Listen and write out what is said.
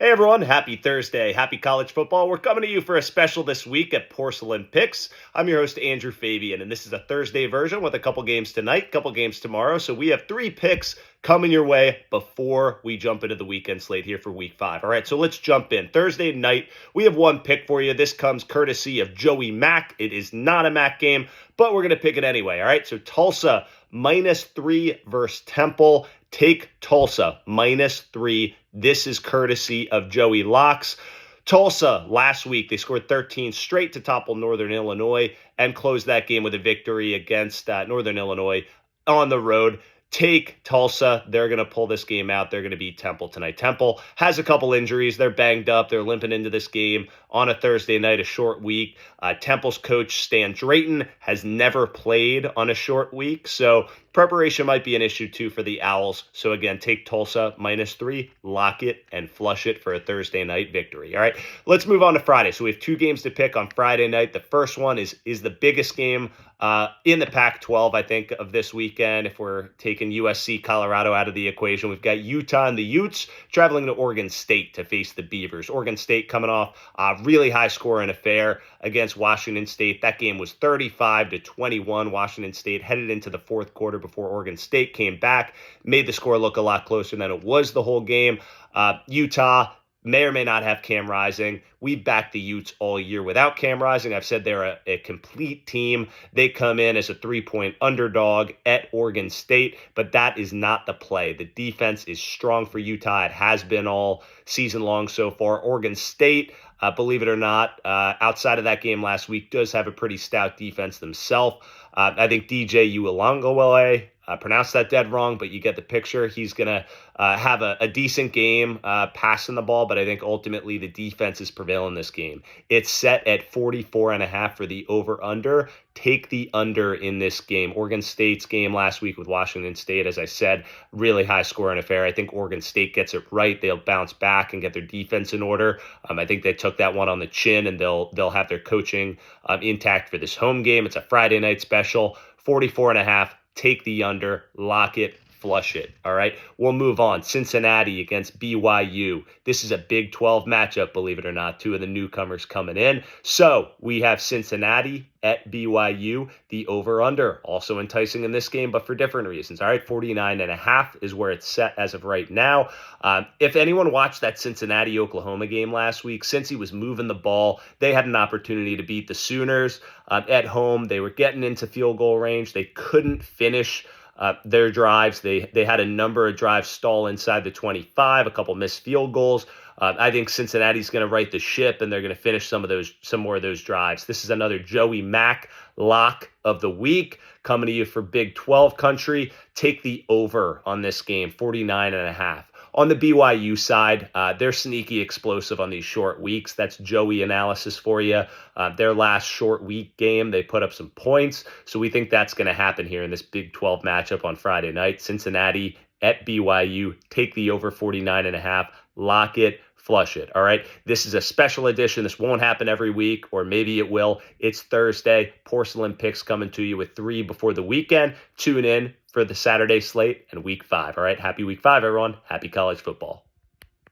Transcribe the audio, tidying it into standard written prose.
Hey everyone, happy Thursday, happy college football. We're coming to you for a special this week at Porcelain Picks. I'm your host, Andrew Fabian, and this is a Thursday version with a couple games tonight, couple games tomorrow. So we have three picks coming your way before we jump into the weekend slate here for week 5. All right, so let's jump in. Thursday night, we have one pick for you. This comes courtesy of Joey Mack. It is not a Mack game, but we're going to pick it anyway. All right, so Tulsa -3 versus Temple. Take Tulsa -3. This is courtesy of Joey Locks. Tulsa, last week, they scored 13 straight to topple Northern Illinois and closed that game with a victory against Northern Illinois on the road. Take Tulsa. They're going to pull this game out. They're going to beat Temple tonight. Temple has a couple injuries. They're banged up. They're limping into this game on a Thursday night, a short week. Temple's coach, Stan Drayton, has never played on a short week. So preparation might be an issue, too, for the Owls. So, again, take Tulsa -3, lock it, and flush it for a Thursday night victory. All right, let's move on to Friday. So we have two games to pick on Friday night. The first one is the biggest game in the Pac-12, I think, of this weekend. If we're taking USC, Colorado out of the equation, we've got Utah and the Utes traveling to Oregon State to face the Beavers. Oregon State coming off a really high-scoring affair against Washington State. That game was 35-21. Washington State headed into the fourth quarter before Oregon State came back, made the score look a lot closer than it was the whole game. Utah may or may not have Cam Rising. We backed the Utes all year without Cam Rising. I've said they're a complete team. They come in as a 3-point underdog at Oregon State, but that is not the play. The defense is strong for Utah. It has been all season long so far. Oregon State, believe it or not, outside of that game last week, does have a pretty stout defense themselves. I think DJ Uiagalelei, pronounced that dead wrong, but you get the picture. He's going to have a decent game passing the ball, but I think ultimately the defense is prevailing this game. It's set at 44.5 for the over-under. Take the under in this game. Oregon State's game last week with Washington State, as I said, really high-scoring affair. I think Oregon State gets it right. They'll bounce back and get their defense in order. I think they took that one on the chin, and they'll have their coaching intact for this home game. It's a Friday night special, 44.5. Take the under, lock it, flush it. All right, we'll move on. Cincinnati against BYU. This is a Big 12 matchup, believe it or not. Two of the newcomers coming in. So we have Cincinnati at BYU. The over-under also enticing in this game, but for different reasons. All right, 49.5 is where it's set as of right now. If anyone watched that Cincinnati-Oklahoma game last week, since he was moving the ball, they had an opportunity to beat the Sooners at home. They were getting into field goal range. They couldn't finish their drives. They had a number of drives stall inside the 25, a couple missed field goals. I think Cincinnati's going to right the ship, and they're going to finish some more of those drives. This is another Joey Mack lock of the week coming to you for Big 12 country. Take the over on this game, 49.5. On the BYU side, they're sneaky explosive on these short weeks. That's Joey analysis for you. Their last short week game, they put up some points. So we think that's going to happen here in this Big 12 matchup on Friday night. Cincinnati at BYU. Take the over 49.5. Lock it. Flush it. All right. This is a special edition. This won't happen every week, or maybe it will. It's Thursday. Porcelain Picks coming to you with 3 before the weekend. Tune in for the Saturday slate and week 5. All right. Happy week 5, everyone. Happy college football.